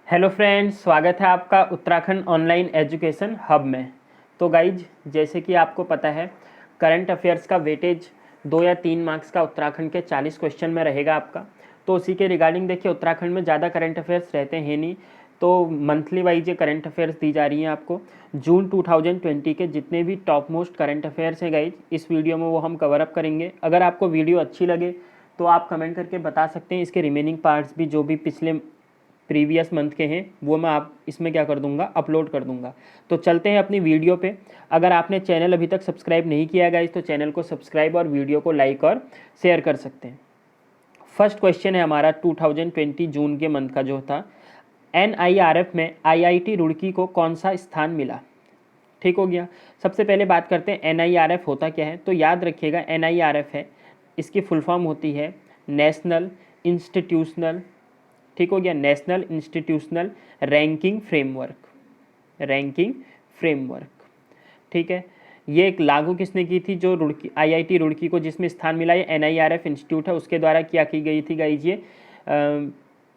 Hello friends, स्वागत है आपका उत्तराखंड ऑनलाइन एजुकेशन हब में। तो गाइज, जैसे कि आपको पता है, करंट अफेयर्स का वेटेज 2 या 3 मार्क्स का उत्तराखंड के 40 क्वेश्चन में रहेगा आपका। तो उसी के रिगार्डिंग देखिए, उत्तराखंड में ज़्यादा करंट अफेयर्स रहते हैं नहीं, तो मंथली वाइज ये करंट अफेयर्स दी जा रही हैं आपको। जून 2020 के जितने भी टॉप मोस्ट करंट अफेयर्स हैं गाइज, इस वीडियो में वो हम कवर अप करेंगे। अगर आपको वीडियो अच्छी लगे तो आप कमेंट करके बता सकते हैं। इसके रिमेनिंग पार्ट्स भी जो भी पिछले प्रीवियस मंथ के हैं वो मैं आप इसमें क्या कर दूंगा, अपलोड कर दूंगा। तो चलते हैं अपनी वीडियो पे। अगर आपने चैनल अभी तक सब्सक्राइब नहीं किया है गाइस, तो चैनल को सब्सक्राइब और वीडियो को लाइक और शेयर कर सकते हैं। फर्स्ट क्वेश्चन है हमारा 2020 जून के मंथ का जो था, NIRF में IIT रुड़की को कौन सा स्थान मिला। ठीक हो गया। सबसे पहले बात करते हैं NIRF होता क्या है। तो याद रखिएगा, NIRF है, इसकी फुल फॉर्म होती है नेशनल इंस्टीट्यूशनल, ठीक हो गया, national institutional ranking framework, ranking framework. ठीक है, ये एक लागू किसने की थी, जो रुड़की IIT रुड़की को जिसमें स्थान मिला, ये NIRF इंस्टीट्यूट है, उसके द्वारा क्या की गई थी गाइज, ये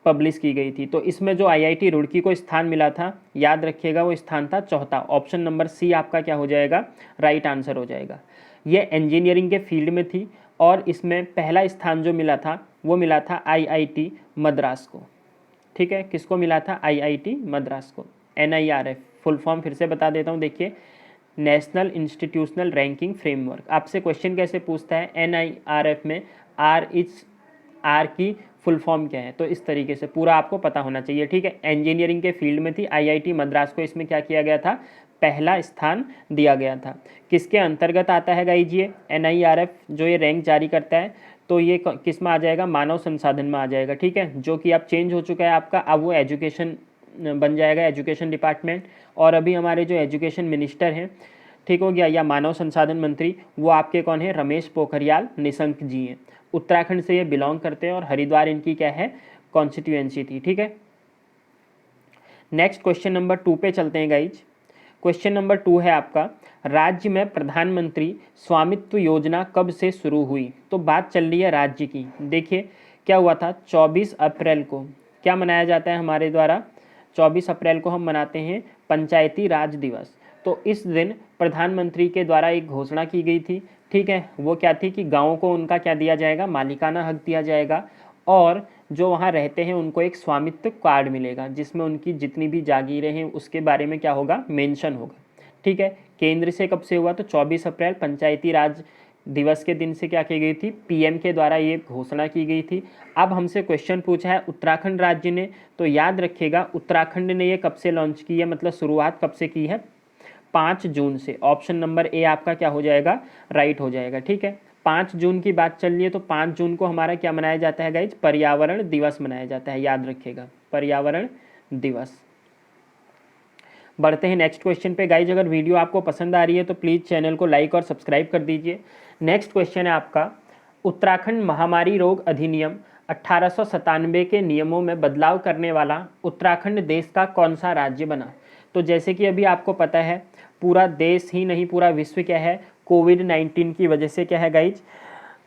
पब्लिश की गई थी। तो इसमें जो IIT रुड़की को स्थान मिला था, याद रखिएगा, वो स्थान था चौथा। ऑप्शन नंबर सी आपका क्या हो जाएगा, राइट आंसर हो जाएगा। ये इंजीनियरिंग के फील्ड में थी और इसमें पहला स्थान जो मिला था वो मिला था IIT मद्रास को। ठीक है, किसको मिला था, IIT मद्रास को। NIRF फुल फॉर्म फिर से बता देता हूँ, देखिए, नेशनल इंस्टीट्यूशनल रैंकिंग फ्रेमवर्क। आपसे क्वेश्चन कैसे पूछता है, NIRF में आर की फुल फॉर्म क्या है, तो इस तरीके से पूरा आपको पता होना चाहिए। ठीक है, इंजीनियरिंग के फील्ड में थी, IIT मद्रास को इसमें क्या किया गया था, पहला स्थान दिया गया था। किसके अंतर्गत आता है गाइज ये NIRF जो ये रैंक जारी करता है, तो ये किस में आ जाएगा, मानव संसाधन में आ जाएगा। ठीक है, जो कि अब चेंज हो चुका है आपका, अब वो एजुकेशन बन जाएगा, एजुकेशन डिपार्टमेंट। और अभी हमारे जो एजुकेशन मिनिस्टर हैं, ठीक हो गया, या मानव संसाधन मंत्री, वो आपके कौन है, रमेश पोखरियाल निशंक जी हैं। उत्तराखंड से ये बिलोंग करते हैं और हरिद्वार इनकी क्या है, कॉन्स्टिट्यूएंसी थी। ठीक है, नेक्स्ट क्वेश्चन नंबर 2 पे चलते हैं गाइज। क्वेश्चन नंबर 2 है आपका, राज्य में प्रधानमंत्री स्वामित्व योजना कब से शुरू हुई। तो बात चल रही है राज्य की। देखिए क्या हुआ था, 24 अप्रैल को क्या मनाया जाता है हमारे द्वारा, 24 अप्रैल को हम मनाते हैं पंचायती राज दिवस। तो इस दिन प्रधानमंत्री के द्वारा एक घोषणा की गई थी। ठीक है, वो क्या थी कि गाँव को उनका क्या दिया जाएगा, मालिकाना हक दिया जाएगा, और जो वहाँ रहते हैं उनको एक स्वामित्व कार्ड मिलेगा, जिसमें उनकी जितनी भी जागीरें हैं उसके बारे में क्या होगा, मेंशन होगा। ठीक है, केंद्र से कब से हुआ, तो 24 अप्रैल पंचायती राज दिवस के दिन से क्या की गई थी, PM के द्वारा ये घोषणा की गई थी। अब हमसे क्वेश्चन पूछा है उत्तराखंड राज्य ने, तो याद रखिएगा उत्तराखंड ने ये कब से लॉन्च की है, मतलब शुरुआत कब से की है, 5 जून से। ऑप्शन नंबर ए आपका क्या हो जाएगा, राइट हो जाएगा। ठीक है, 5 जून की बात चल रही है, तो 5 जून को हमारा क्या मनाया जाता है गाइज, पर्यावरण दिवस मनाया जाता है, याद रखिएगा, पर्यावरण दिवस। बढ़ते हैं नेक्स्ट क्वेश्चन पे गाइज। अगर वीडियो आपको पसंद आ रही है तो प्लीज़ चैनल को लाइक और सब्सक्राइब कर दीजिए। नेक्स्ट क्वेश्चन है आपका, उत्तराखंड महामारी रोग अधिनियम 1897 के नियमों में बदलाव करने वाला उत्तराखंड देश का कौन सा राज्य बना। तो जैसे कि अभी आपको पता है, पूरा देश ही नहीं पूरा विश्व क्या है, कोविड-19 की वजह से क्या है गाइज,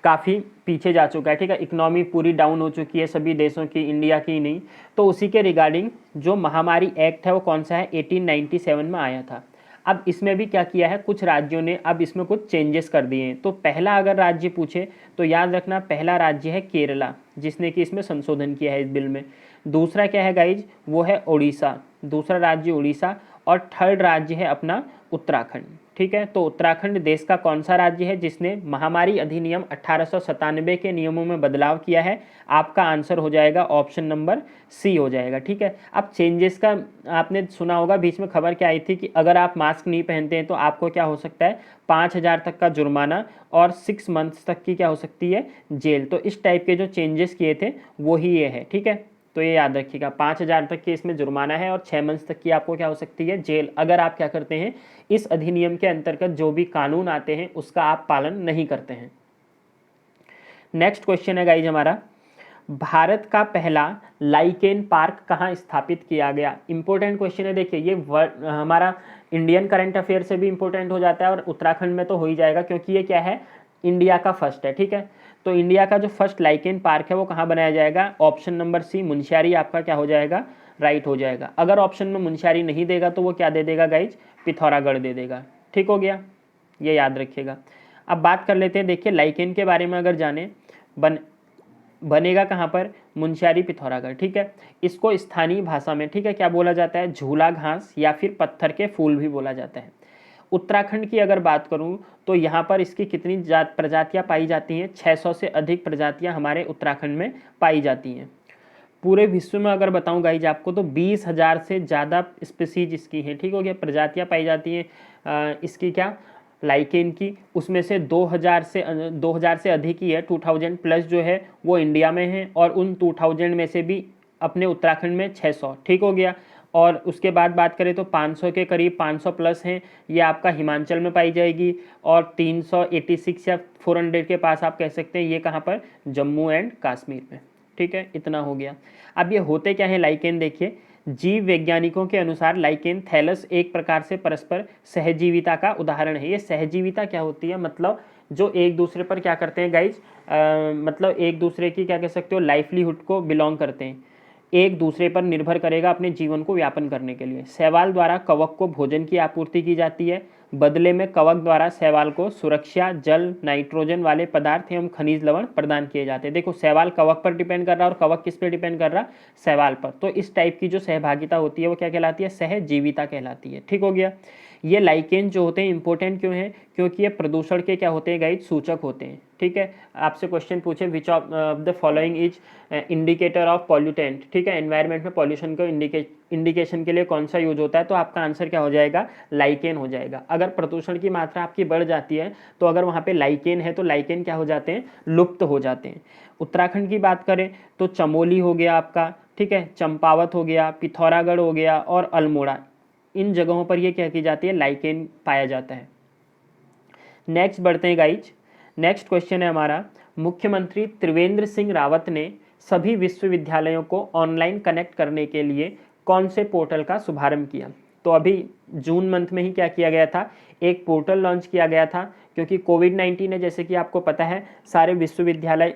काफ़ी पीछे जा चुका है। ठीक है, इकोनॉमी पूरी डाउन हो चुकी है सभी देशों की, इंडिया की नहीं। तो उसी के रिगार्डिंग जो महामारी एक्ट है वो कौन सा है, 1897 में आया था। अब इसमें भी क्या किया है, कुछ राज्यों ने अब इसमें कुछ चेंजेस कर दिए हैं। तो पहला अगर राज्य पूछे तो याद रखना, पहला राज्य है केरला, जिसने कि इसमें संशोधन किया है इस बिल में। दूसरा क्या है गाइज, वो है उड़ीसा, दूसरा राज्य उड़ीसा, और थर्ड राज्य है अपना उत्तराखंड। ठीक है, तो उत्तराखंड देश का कौन सा राज्य है जिसने महामारी अधिनियम 1897 के नियमों में बदलाव किया है। आपका आंसर हो जाएगा ऑप्शन नंबर सी हो जाएगा। ठीक है, अब चेंजेस का आपने सुना होगा, बीच में खबर क्या आई थी कि अगर आप मास्क नहीं पहनते हैं तो आपको क्या हो सकता है, 5,000 तक का जुर्माना और 6 मंथ्स तक की क्या हो सकती है, जेल। तो इस टाइप के जो चेंजेस किए थे वो ही ये है। ठीक है, तो ये याद रखिएगा, 5,000 तक की इसमें जुर्माना है और 6 मंथ्स तक की आपको क्या हो सकती है, जेल, अगर आप क्या करते हैं, इस अधिनियम के अंतर्गत जो भी कानून आते हैं उसका आप पालन नहीं करते हैं। नेक्स्ट क्वेश्चन है गाइज हमारा, भारत का पहला लाइकेन पार्क कहाँ स्थापित किया गया। इंपॉर्टेंट क्वेश्चन है। देखिए ये हमारा इंडियन करंट अफेयर से भी इंपॉर्टेंट हो जाता है और उत्तराखंड में तो हो ही जाएगा, क्योंकि ये क्या है, इंडिया का फर्स्ट है। ठीक है, तो इंडिया का जो फर्स्ट लाइकेन पार्क है वो कहाँ बनाया जाएगा, ऑप्शन नंबर सी मुनस्यारी आपका क्या हो जाएगा, राइट हो जाएगा। अगर ऑप्शन में मुनस्यारी नहीं देगा तो वो क्या दे देगा गाइज, पिथौरागढ़ दे देगा। ठीक हो गया, ये याद रखिएगा। अब बात कर लेते हैं, देखिए लाइकेन के बारे में अगर जाने, बनेगा कहाँ पर, मुनस्यारी पिथौरागढ़। ठीक है, इसको स्थानीय भाषा में, ठीक है, क्या बोला जाता है, झूला घास या फिर पत्थर के फूल भी बोला जाता है। उत्तराखंड की अगर बात करूं तो यहाँ पर इसकी कितनी प्रजातियाँ पाई जाती हैं, 600 से अधिक प्रजातियाँ हमारे उत्तराखंड में पाई जाती हैं। पूरे विश्व में अगर बताऊं गाइज आपको तो 20,000 से ज़्यादा स्पीसीज इसकी हैं। ठीक हो गया, प्रजातियाँ पाई जाती हैं इसकी क्या, लाइकेन की। उसमें से 2000 से अधिक ही है, 2000 प्लस जो है वो इंडिया में है, और उन 2000 में से भी अपने उत्तराखंड में 600। ठीक हो गया, और उसके बाद बात करें तो 500 के करीब, 500 प्लस हैं, ये आपका हिमाचल में पाई जाएगी, और 386 या 400 के पास आप कह सकते हैं ये कहाँ पर, जम्मू एंड कश्मीर में। ठीक है, इतना हो गया। अब ये होते क्या है लाइकेन, देखिए जीव वैज्ञानिकों के अनुसार लाइकेन थैलस एक प्रकार से परस्पर सहजीविता का उदाहरण है। ये सहजीविता क्या होती है, मतलब जो एक दूसरे पर क्या करते हैं गाइज, मतलब एक दूसरे की क्या कह सकते हो, लाइवलीहुड को बिलोंग करते हैं, एक दूसरे पर निर्भर करेगा अपने जीवन को व्यापन करने के लिए। शैवाल द्वारा कवक को भोजन की आपूर्ति की जाती है, बदले में कवक द्वारा शैवाल को सुरक्षा, जल, नाइट्रोजन वाले पदार्थ एवं खनिज लवण प्रदान किए जाते हैं। देखो शैवाल कवक पर डिपेंड कर रहा है और कवक किस पे डिपेंड कर रहा, शैवाल पर। तो इस टाइप की जो सहभागिता होती है वो क्या कहलाती है, सहजीविता कहलाती है। ठीक हो गया। ये लाइकेन जो होते हैं इंपॉर्टेंट क्यों हैं, क्योंकि ये प्रदूषण के क्या होते हैं गाइड, सूचक होते हैं। ठीक है, आपसे क्वेश्चन पूछे which of the following is indicator of pollutant, ठीक है, एनवायरनमेंट में पॉल्यूशन को इंडिकेशन के लिए कौन सा यूज होता है, तो आपका आंसर क्या हो जाएगा, लाइकेन हो जाएगा। अगर प्रदूषण की मात्रा आपकी बढ़ जाती है तो अगर वहाँ पे लाइकेन है तो लाइकेन क्या हो जाते हैं, लुप्त हो जाते हैं। उत्तराखंड की बात करें तो चमोली हो गया आपका, ठीक है, चंपावत हो गया, पिथौरागढ़ हो गया और अल्मोड़ा, इन जगहों पर ये क्या की जाती है, लाइकेन पाया जाता है। नेक्स्ट बढ़ते हैं गाइज। नेक्स्ट क्वेश्चन है हमारा, मुख्यमंत्री त्रिवेंद्र सिंह रावत ने सभी विश्वविद्यालयों को ऑनलाइन कनेक्ट करने के लिए कौन से पोर्टल का शुभारंभ किया। तो अभी जून मंथ में ही क्या किया गया था, एक पोर्टल लॉन्च किया गया था, क्योंकि कोविड-19 है, जैसे कि आपको पता है सारे विश्वविद्यालय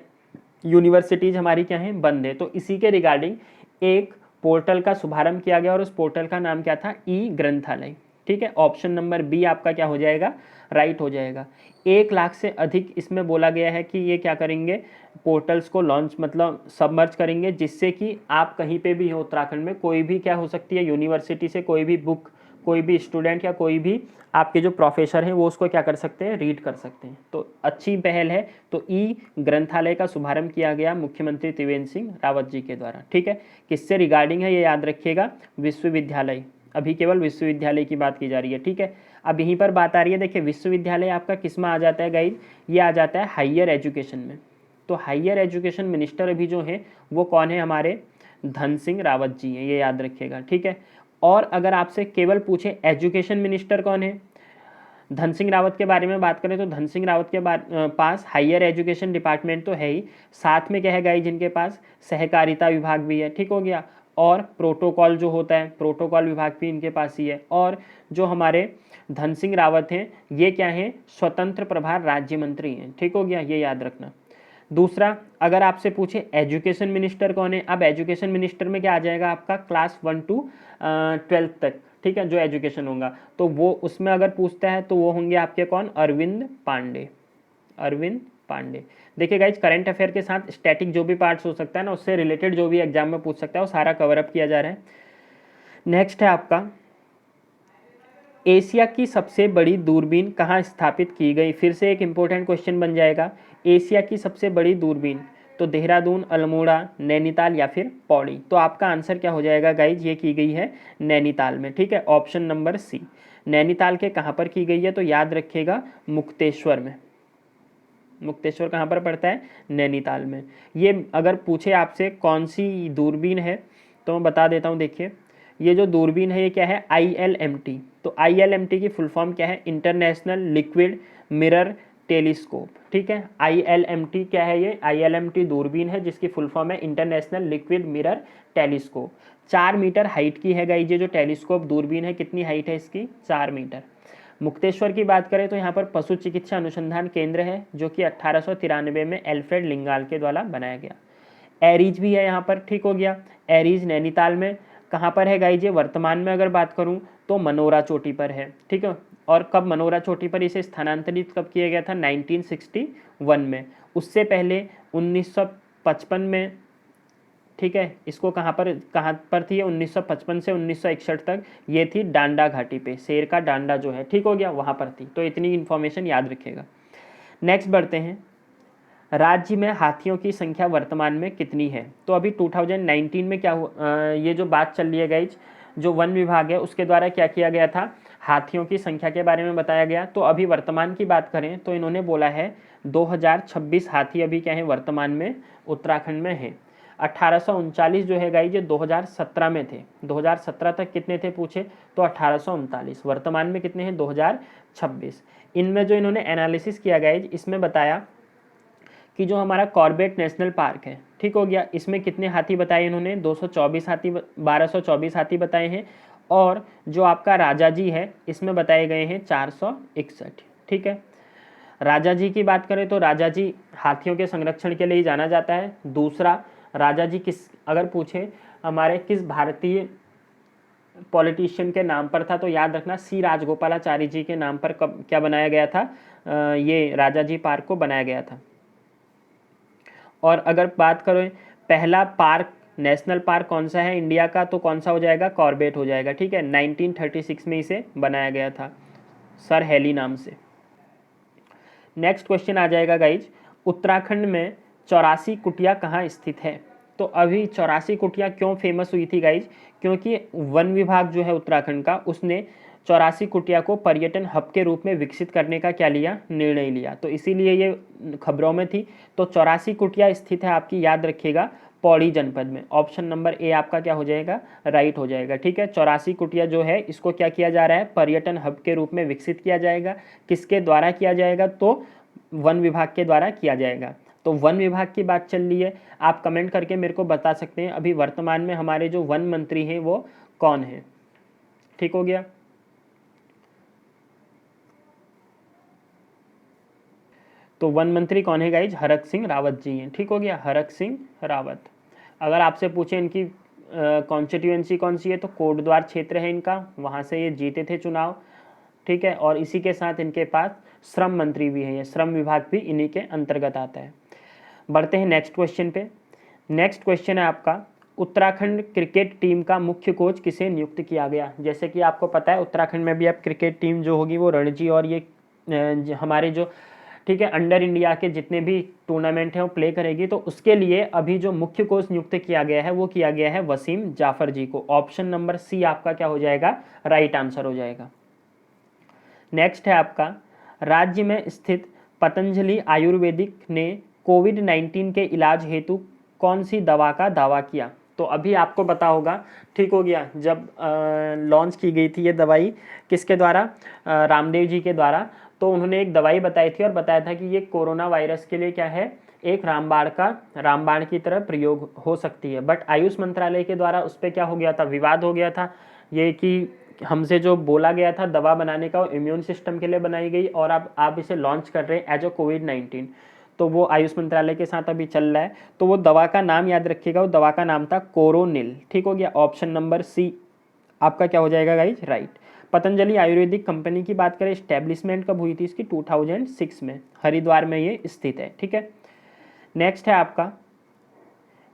यूनिवर्सिटीज़ हमारी क्या हैं, बंद है। तो इसी के रिगार्डिंग एक पोर्टल का शुभारंभ किया गया और उस पोर्टल का नाम क्या था, ई ग्रंथालय। ठीक है, ऑप्शन नंबर बी आपका क्या हो जाएगा, राइट हो जाएगा। 1 लाख से अधिक इसमें बोला गया है कि ये क्या करेंगे, पोर्टल्स को लॉन्च मतलब सबमर्ज करेंगे, जिससे कि आप कहीं पे भी हो उत्तराखंड में, कोई भी क्या हो सकती है, यूनिवर्सिटी से कोई भी बुक, कोई भी स्टूडेंट या कोई भी आपके जो प्रोफेसर हैं वो उसको क्या कर सकते हैं, रीड कर सकते हैं। तो अच्छी पहल है। तो ई ग्रंथालय का शुभारंभ किया गया मुख्यमंत्री त्रिवेंद्र सिंह रावत जी के द्वारा। ठीक है, किससे रिगार्डिंग है ये याद रखिएगा, विश्वविद्यालय, अभी केवल विश्वविद्यालय की बात की जा रही है। ठीक है, अब यहीं पर बात आ रही है, देखिए विश्वविद्यालय आपका किस में आ जाता है गाइज, ये आ जाता है हाईयर एजुकेशन में। तो हाईयर एजुकेशन मिनिस्टर अभी जो हैं वो कौन है, हमारे धन सिंह रावत जी हैं, ये याद रखिएगा। ठीक है, और अगर आपसे केवल पूछे एजुकेशन मिनिस्टर कौन है, धन सिंह रावत के बारे में बात करें तो धन सिंह रावत के पास हाईयर एजुकेशन डिपार्टमेंट तो है ही, साथ में क्या है गाइज, जिनके पास सहकारिता विभाग भी है। ठीक हो गया, और प्रोटोकॉल जो होता है, प्रोटोकॉल विभाग भी इनके पास ही है। और जो हमारे धन सिंह रावत हैं ये क्या हैं, स्वतंत्र प्रभार राज्य मंत्री हैं। ठीक हो गया, ये याद रखना। दूसरा, अगर आपसे पूछे एजुकेशन मिनिस्टर कौन है, अब एजुकेशन मिनिस्टर में क्या आ जाएगा आपका, क्लास 1 to 12 तक, ठीक है, जो एजुकेशन होगा, तो वो उसमें अगर पूछता है तो वो होंगे आपके कौन, अरविंद पांडे। अरविंद पांडे। देखिए गाइज, करंट अफेयर के साथ स्टैटिक जो भी पार्ट्स हो सकता है ना, उससे रिलेटेड जो भी एग्जाम में पूछ सकता है वो सारा कवर अप किया जा रहा है। नेक्स्ट है आपका, एशिया की सबसे बड़ी दूरबीन कहाँ स्थापित की गई। फिर से एक इंपॉर्टेंट क्वेश्चन बन जाएगा, एशिया की सबसे बड़ी दूरबीन, तो देहरादून, अल्मोड़ा, नैनीताल या फिर पौड़ी। तो आपका आंसर क्या हो जाएगा गाइज, ये की गई है नैनीताल में। ठीक है, ऑप्शन नंबर सी। नैनीताल के कहाँ पर की गई है, तो याद रखिएगा मुक्तेश्वर में। मुक्तेश्वर कहाँ पर पड़ता है, नैनीताल में। ये अगर पूछे आपसे कौन सी दूरबीन है तो मैं बता देता हूँ। देखिए ये जो दूरबीन है ये क्या है, ILMT। तो ILMT की फुल फॉर्म क्या है, इंटरनेशनल लिक्विड मिरर टेलीस्कोप। ठीक है, ILMT क्या है, ये ILMT दूरबीन है जिसकी फुल फॉर्म है international liquid mirror telescope. 4 metre height की है गाइज, ये जो टेलीस्कोप दूरबीन है कितनी हाइट है इसकी, 4 मीटर। मुक्तेश्वर की बात करें तो यहाँ पर पशु चिकित्सा अनुसंधान केंद्र है जो कि 1893 में एल्फ्रेड लिंगाल के द्वारा बनाया गया। एरीज भी है यहाँ पर। ठीक हो गया, एरीज नैनीताल में, कहाँ पर है गाइज ये? वर्तमान में अगर बात करूँ तो मनोरा चोटी पर है, ठीक है। और कब मनोरा चोटी पर इसे स्थानांतरित कब किया गया था? 1961 में। उससे पहले 1955 में, ठीक है। इसको कहाँ पर थी? 1955 से 1961 तक ये थी डांडा घाटी पे, शेर का डांडा जो है, ठीक हो गया, वहाँ पर थी। तो इतनी इन्फॉर्मेशन याद रखिएगा। नेक्स्ट बढ़ते हैं, राज्य में हाथियों की संख्या वर्तमान में कितनी है? तो अभी 2019 में क्या हुआ, ये जो बात चल रही है गाइज, जो वन विभाग है उसके द्वारा क्या किया गया था, हाथियों की संख्या के बारे में बताया गया। तो अभी वर्तमान की बात करें तो इन्होंने बोला है 2026 हाथी अभी क्या है वर्तमान में उत्तराखंड में है। 1839 जो है गाइज ये 2017 में थे। 2017 तक कितने थे पूछे तो 1839। वर्तमान में कितने हैं? 2026। इनमें जो इन्होंने एनालिसिस किया गाइज, इसमें बताया कि जो हमारा कॉर्बेट नेशनल पार्क है, ठीक हो गया, इसमें कितने हाथी बताए इन्होंने? 224 हाथी, 1224 हाथी बताए हैं। और जो आपका राजा जी है इसमें बताए गए हैं 461, ठीक है। राजा जी की बात करें तो राजा जी हाथियों के संरक्षण के लिए जाना जाता है। दूसरा, राजा जी किस, अगर पूछे हमारे किस भारतीय पॉलिटिशियन के नाम पर था, तो याद रखना सी राजगोपालाचारी जी के नाम पर कब क्या बनाया गया था, ये राजा जी पार्क को बनाया गया था। और अगर बात करें पहला पार्क, नेशनल पार्क कौन सा है इंडिया का, तो कौन सा हो जाएगा? कॉर्बेट हो जाएगा, ठीक है। 1936 में इसे बनाया गया था सर हेली नाम से। नेक्स्ट क्वेश्चन आ जाएगा गाइज, उत्तराखंड में 84 कुटिया कहाँ स्थित है? तो अभी 84 कुटिया क्यों फेमस हुई थी गाइज? क्योंकि वन विभाग जो है उत्तराखंड का, उसने 84 कुटिया को पर्यटन हब के रूप में विकसित करने का क्या लिया? निर्णय लिया। तो इसीलिए ये खबरों में थी। तो 84 कुटिया स्थित है आपकी, याद रखिएगा, पौड़ी जनपद में। ऑप्शन नंबर ए आपका क्या हो जाएगा? राइट हो जाएगा, ठीक है। 84 कुटिया जो है इसको क्या किया जा रहा है? पर्यटन हब के रूप में विकसित किया जाएगा। किसके द्वारा किया जाएगा? तो वन विभाग के द्वारा किया जाएगा। तो वन विभाग की बात चल रही है, आप कमेंट करके मेरे को बता सकते हैं अभी वर्तमान में हमारे जो वन मंत्री हैं वो कौन है, ठीक हो गया। तो वन मंत्री कौन है गाइज? हरक सिंह रावत जी हैं, ठीक हो गया, हरक सिंह रावत। अगर आपसे पूछे इनकी कॉन्स्टिट्यूएंसी कौन सी है, तो कोटद्वार क्षेत्र है इनका, वहाँ से ये जीते थे चुनाव, ठीक है। और इसी के साथ इनके पास श्रम मंत्री भी है, ये श्रम विभाग भी इन्हीं के अंतर्गत आता है। बढ़ते हैं नेक्स्ट क्वेश्चन पे। नेक्स्ट क्वेश्चन है आपका, उत्तराखंड क्रिकेट टीम का मुख्य कोच किसे नियुक्त किया गया? जैसे कि आपको पता है उत्तराखंड में भी अब क्रिकेट टीम जो होगी वो रणजी और ये हमारे जो, ठीक है, अंडर इंडिया के जितने भी टूर्नामेंट हैं वो प्ले करेगी। तो उसके लिए अभी जो मुख्य कोच नियुक्त किया गया है वो किया गया है वसीम जाफर जी को। ऑप्शन नंबर सी आपका क्या हो जाएगा? राइट आंसर हो जाएगा। नेक्स्ट है आपका, राज्य में स्थित पतंजलि आयुर्वेदिक ने कोविड-19 के इलाज हेतु कौन सी दवा का दावा किया? तो अभी आपको पता होगा, ठीक हो गया, जब लॉन्च की गई थी ये दवाई किसके द्वारा? रामदेव जी के द्वारा। तो उन्होंने एक दवाई बताई थी और बताया था कि ये कोरोना वायरस के लिए क्या है, एक रामबाण की तरह प्रयोग हो सकती है। बट आयुष मंत्रालय के द्वारा उस पर क्या हो गया था? विवाद हो गया था, ये कि हमसे जो बोला गया था दवा बनाने का वो इम्यून सिस्टम के लिए बनाई गई और अब आप इसे लॉन्च कर रहे हैं एज अ कोविड-19। तो वो आयुष मंत्रालय के साथ अभी चल रहा है। तो वो दवा का नाम याद रखिएगा, वो दवा का नाम था कोरोनिल, ठीक हो गया। ऑप्शन नंबर सी आपका क्या हो जाएगा guys? Right. Patanjali Ayurvedic company की बात करें, स्टैब्लिशमेंट कब हुई थी इसकी? 2006 में, हरिद्वार में ये स्थित है, ठीक है। नेक्स्ट है आपका,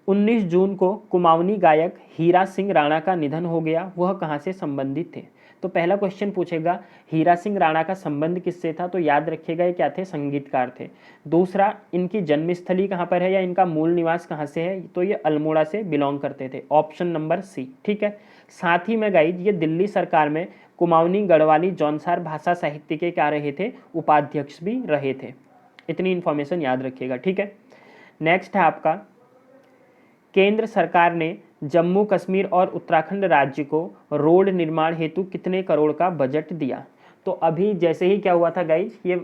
19 जून को कुमाऊनी गायक हीरा सिंह राणा का निधन हो गया, वह कहाँ से संबंधित थे? तो पहला क्वेश्चन पूछेगा हीरा सिंह राणा का संबंध किससे था? तो याद रखिएगा ये क्या थे? संगीतकार थे। दूसरा, इनकी जन्मस्थली कहाँ पर है या इनका मूल निवास कहाँ से है? तो ये अल्मोड़ा से बिलोंग करते थे। ऑप्शन नंबर सी, ठीक है। साथ ही में गाइज ये दिल्ली सरकार में कुमाऊनी गढ़वाली जौनसार भाषा साहित्य के क्या रहे थे? उपाध्यक्ष भी रहे थे। इतनी इंफॉर्मेशन याद रखिएगा, ठीक है। नेक्स्ट है आपका, केंद्र सरकार ने जम्मू कश्मीर और उत्तराखंड राज्य को रोड निर्माण हेतु कितने करोड़ का बजट दिया? तो अभी जैसे ही क्या हुआ था गाइज, ये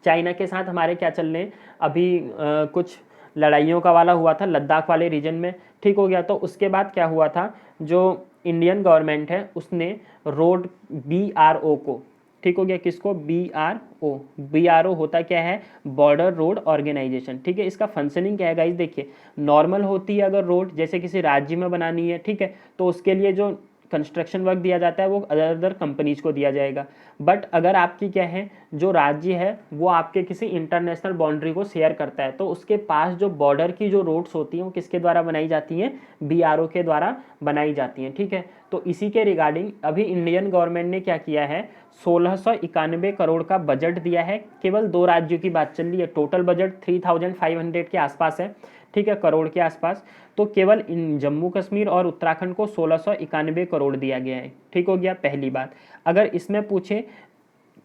चाइना के साथ हमारे क्या चल रहे हैं अभी, कुछ लड़ाइयों का वाला हुआ था लद्दाख वाले रीजन में, ठीक हो गया। तो उसके बाद क्या हुआ था, जो इंडियन गवर्नमेंट है उसने रोड BRO को ठीक हो गया। किसको? BRO। BRO होता क्या है? Border road organisation. ठीक है, इसका फंक्शनिंग क्या है गाइस? देखिए, नॉर्मल होती है अगर रोड जैसे किसी राज्य में बनानी है, ठीक है, तो उसके लिए जो कंस्ट्रक्शन वर्क दिया जाता है वो अदर अदर कंपनीज को दिया जाएगा। बट अगर आपकी क्या है, जो राज्य है वो आपके किसी इंटरनेशनल बाउंड्री को शेयर करता है, तो उसके पास जो बॉर्डर की जो रोड्स होती हैं वो किसके द्वारा बनाई जाती हैं? BRO के द्वारा बनाई जाती हैं। ठीक है, तो इसी के रिगार्डिंग अभी इंडियन गवर्नमेंट ने क्या किया है, 1691 करोड़ का बजट दिया है। केवल 2 राज्यों की बात चल रही है, टोटल बजट 3500 के आसपास है, ठीक है, करोड़ के आसपास। तो केवल इन जम्मू कश्मीर और उत्तराखंड को 1691 करोड़ दिया गया है। ठीक हो गया, पहली बात। अगर इसमें पूछे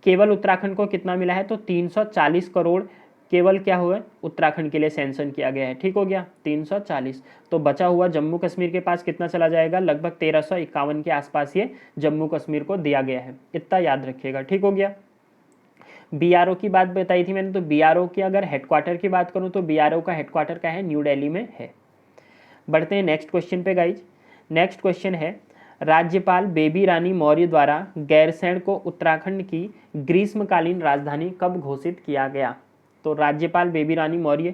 केवल उत्तराखंड को कितना मिला है, तो 340 करोड़ केवल क्या हुआ, उत्तराखंड के लिए सैंक्शन किया गया है। ठीक हो गया, 340। तो बचा हुआ जम्मू कश्मीर के पास कितना चला जाएगा? लगभग 1351 के आसपास ये जम्मू कश्मीर को दिया गया है। इतना याद रखिएगा। ठीक हो गया। BRO की बात बताई थी मैंने, तो BRO की अगर हेडक्वार्टर की बात करूं तो BRO का हेडक्वार्टर क्या है? न्यू दिल्ली में है। बढ़ते हैं नेक्स्ट क्वेश्चन पे गाइज। नेक्स्ट क्वेश्चन है, राज्यपाल बेबी रानी मौर्य द्वारा गैरसैंण को उत्तराखंड की ग्रीष्मकालीन राजधानी कब घोषित किया गया? तो राज्यपाल बेबी रानी मौर्य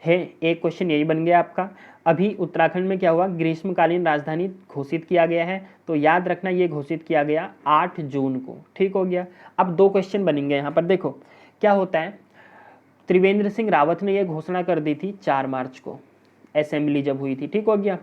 है, एक क्वेश्चन यही बन गया आपका। अभी उत्तराखंड में क्या हुआ? ग्रीष्मकालीन राजधानी घोषित किया गया है। तो याद रखना ये घोषित किया गया 8 जून को। ठीक हो गया। अब 2 क्वेश्चन बनेंगे यहाँ पर। देखो क्या होता है, त्रिवेंद्र सिंह रावत ने यह घोषणा कर दी थी 4 मार्च को, असेंबली जब हुई थी। ठीक हो गया,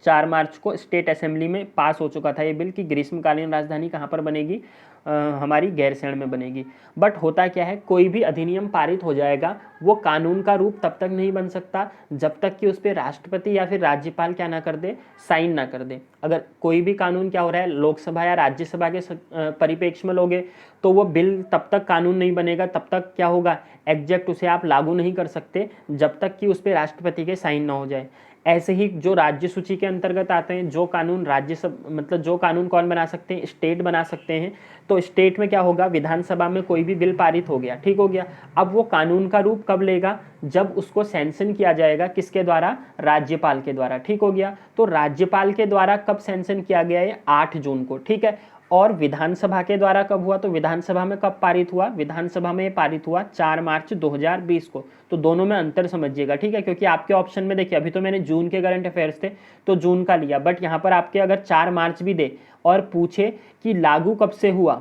4 मार्च को स्टेट असेंबली में पास हो चुका था ये बिल कि ग्रीष्मकालीन राजधानी कहाँ पर बनेगी? हमारी गैरसैंण में बनेगी। बट होता क्या है, कोई भी अधिनियम पारित हो जाएगा वो कानून का रूप तब तक नहीं बन सकता जब तक कि उस पर राष्ट्रपति या फिर राज्यपाल क्या ना कर दे, साइन ना कर दे। अगर कोई भी कानून क्या हो रहा है, लोकसभा या राज्यसभा के परिप्रेक्ष्य में लोगे तो वो बिल तब तक कानून नहीं बनेगा, तब तक क्या होगा, एग्जैक्ट उसे आप लागू नहीं कर सकते जब तक कि उस पर राष्ट्रपति के साइन ना हो जाए। ऐसे ही जो राज्य सूची के अंतर्गत आते हैं, जो कानून राज्यसभा, मतलब जो कानून कौन बना सकते हैं? स्टेट बना सकते हैं। तो स्टेट में क्या होगा, विधानसभा में कोई भी बिल पारित हो गया, ठीक हो गया, अब वो कानून का रूप कब लेगा? जब उसको सैंक्शन किया जाएगा, किसके द्वारा? राज्यपाल के द्वारा। ठीक हो गया। तो राज्यपाल के द्वारा कब सैंक्शन किया गया है? 8 जून को। ठीक है। और विधानसभा के द्वारा कब हुआ? तो विधानसभा में कब पारित हुआ? विधानसभा में पारित हुआ 4 मार्च 2020 को। तो दोनों में अंतर समझिएगा, ठीक है, क्योंकि आपके ऑप्शन में देखिए अभी तो मैंने जून के करंट अफेयर्स थे तो जून का लिया, बट यहाँ पर आपके अगर 4 मार्च भी दे और पूछे कि लागू कब से हुआ,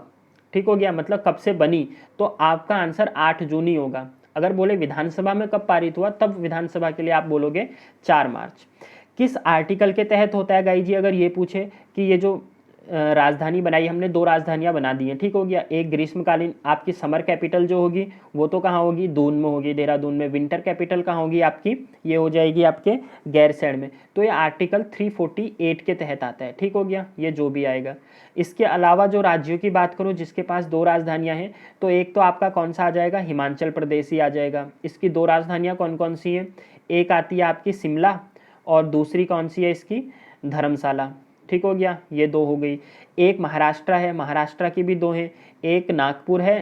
ठीक हो गया, मतलब कब से बनी, तो आपका आंसर 8 जून ही होगा। अगर बोले विधानसभा में कब पारित हुआ, तब विधानसभा के लिए आप बोलोगे 4 मार्च। किस आर्टिकल के तहत होता है गाई जी? अगर ये पूछे कि ये जो राजधानी बनाई, हमने 2 राजधानियां बना दी हैं, ठीक हो गया, एक ग्रीष्मकालीन आपकी समर कैपिटल जो होगी वो तो कहाँ होगी? दून में होगी, देहरादून में। विंटर कैपिटल कहाँ होगी आपकी? ये हो जाएगी आपके गैरसैंण में। तो ये आर्टिकल 348 के तहत आता है, ठीक हो गया, ये जो भी आएगा। इसके अलावा जो राज्यों की बात करूँ जिसके पास 2 राजधानियां हैं, तो एक तो आपका कौन सा आ जाएगा? हिमाचल प्रदेश ही आ जाएगा। इसकी 2 राजधानियां कौन कौन सी हैं? एक आती है आपकी शिमला और दूसरी कौन सी है इसकी? धर्मशाला। ठीक हो गया, ये 2 हो गई। एक महाराष्ट्र है, महाराष्ट्र की भी 2 हैं, एक नागपुर है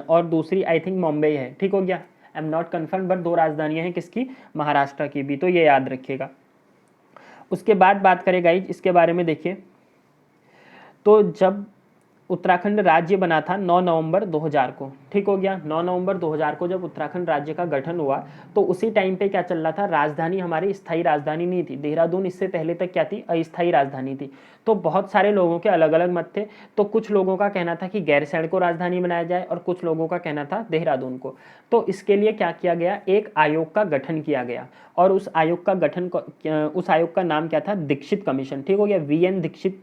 और दूसरी आई थिंक मुंबई है। ठीक हो गया, I am not confirm, but 2 राजधानियां हैं किसकी? महाराष्ट्र की भी, तो ये याद रखिएगा। उसके बाद बात करें गाइज इसके बारे में, देखिए तो जब उत्तराखंड राज्य बना था 9 नवंबर 2000 को, ठीक हो गया, 9 नवंबर 2000 को जब उत्तराखंड राज्य का गठन हुआ तो उसी टाइम पे क्या चल रहा था, राजधानी हमारी स्थायी राजधानी नहीं थी, देहरादून इससे पहले तक क्या थी? अस्थायी राजधानी थी। तो बहुत सारे लोगों के अलग अलग मत थे, तो कुछ लोगों का कहना था कि गैरसैंण को राजधानी बनाया जाए और कुछ लोगों का कहना था देहरादून को। तो इसके लिए क्या किया गया? एक आयोग का गठन किया गया और उस आयोग का नाम क्या था? दीक्षित कमीशन। ठीक हो गया, VN दीक्षित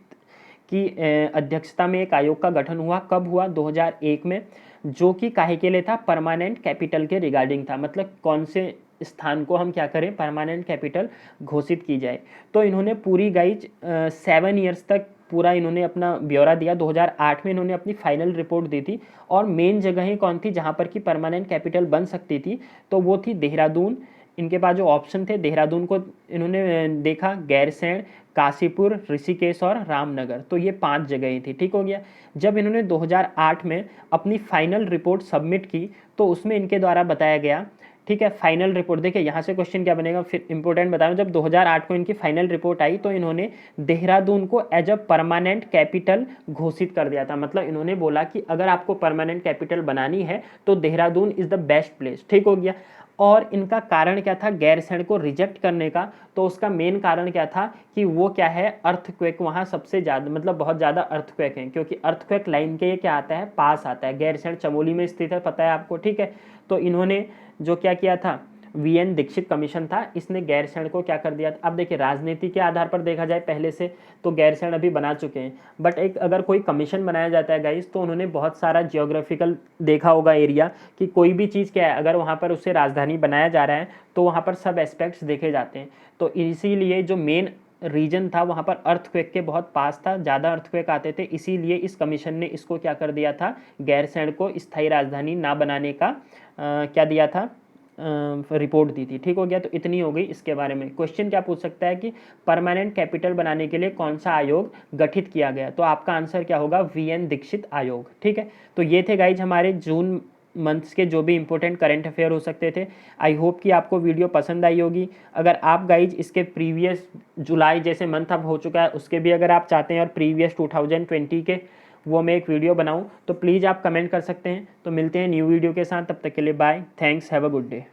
की अध्यक्षता में एक आयोग का गठन हुआ। कब हुआ? 2001 में, जो कि काहे के लिए था? परमानेंट कैपिटल के रिगार्डिंग था, मतलब कौन से स्थान को हम क्या करें? परमानेंट कैपिटल घोषित की जाए। तो इन्होंने पूरी गाइज 7 ईयर्स तक पूरा इन्होंने अपना ब्यौरा दिया। 2008 में इन्होंने अपनी फाइनल रिपोर्ट दी थी और मेन जगहें कौन थी जहाँ पर कि परमानेंट कैपिटल बन सकती थी? तो वो थी देहरादून। इनके पास जो ऑप्शन थे, देहरादून को इन्होंने देखा, गैरसैंण, काशीपुर, ऋषिकेश और रामनगर, तो ये 5 जगहें थी। ठीक हो गया। जब इन्होंने 2008 में अपनी फाइनल रिपोर्ट सबमिट की तो उसमें इनके द्वारा बताया गया ठीक है। फाइनल रिपोर्ट देखिए यहाँ से क्वेश्चन क्या बनेगा, फिर इंपॉर्टेंट बता रहा हूँ। जब 2008 को इनकी फाइनल रिपोर्ट आई तो इन्होंने देहरादून को एज अ परमानेंट कैपिटल घोषित कर दिया था। मतलब इन्होंने बोला कि अगर आपको परमानेंट कैपिटल बनानी है तो Dehradun is the best place. ठीक हो गया। और इनका कारण क्या था गैरसैंण को रिजेक्ट करने का, तो उसका मेन कारण क्या था कि वो क्या है, अर्थक्वेक वहाँ सबसे ज़्यादा, मतलब बहुत ज़्यादा अर्थक्वेक हैं, क्योंकि अर्थक्वेक लाइन के ये क्या आता है, पास आता है। गैरसैंण चमोली में स्थित है, पता है आपको, ठीक है। तो इन्होंने जो क्या किया था, वीएन दीक्षित कमीशन था, इसने गैरसैंण को क्या कर दिया था। अब देखिए राजनीति के आधार पर देखा जाए पहले से तो गैरसैंण अभी बना चुके हैं, बट एक अगर कोई कमीशन बनाया जाता है गाइस तो उन्होंने बहुत सारा जियोग्राफिकल देखा होगा एरिया कि कोई भी चीज़ क्या है, अगर वहाँ पर उसे राजधानी बनाया जा रहा है तो वहाँ पर सब एस्पेक्ट्स देखे जाते हैं। तो इसीलिए जो मेन रीजन था वहाँ पर अर्थक्वेक के बहुत पास था, ज़्यादा अर्थक्वेक आते थे, इसीलिए इस कमीशन ने इसको क्या कर दिया था, गैरसैंण को स्थायी राजधानी ना बनाने का क्या दिया था, रिपोर्ट दी थी। ठीक हो गया। तो इतनी हो गई इसके बारे में। क्वेश्चन क्या पूछ सकता है कि परमानेंट कैपिटल बनाने के लिए कौन सा आयोग गठित किया गया, तो आपका आंसर क्या होगा, वीएन दीक्षित आयोग। ठीक है। तो ये थे गाइज हमारे जून मंथ्स के जो भी इंपॉर्टेंट करंट अफेयर हो सकते थे। आई होप कि आपको वीडियो पसंद आई होगी। अगर आप गाइज इसके प्रीवियस जुलाई जैसे मंथ अब हो चुका है उसके भी अगर आप चाहते हैं और प्रीवियस 2020 के वो मैं एक वीडियो बनाऊं तो प्लीज़ आप कमेंट कर सकते हैं। तो मिलते हैं न्यू वीडियो के साथ, तब तक के लिए bye, thanks, have a good day.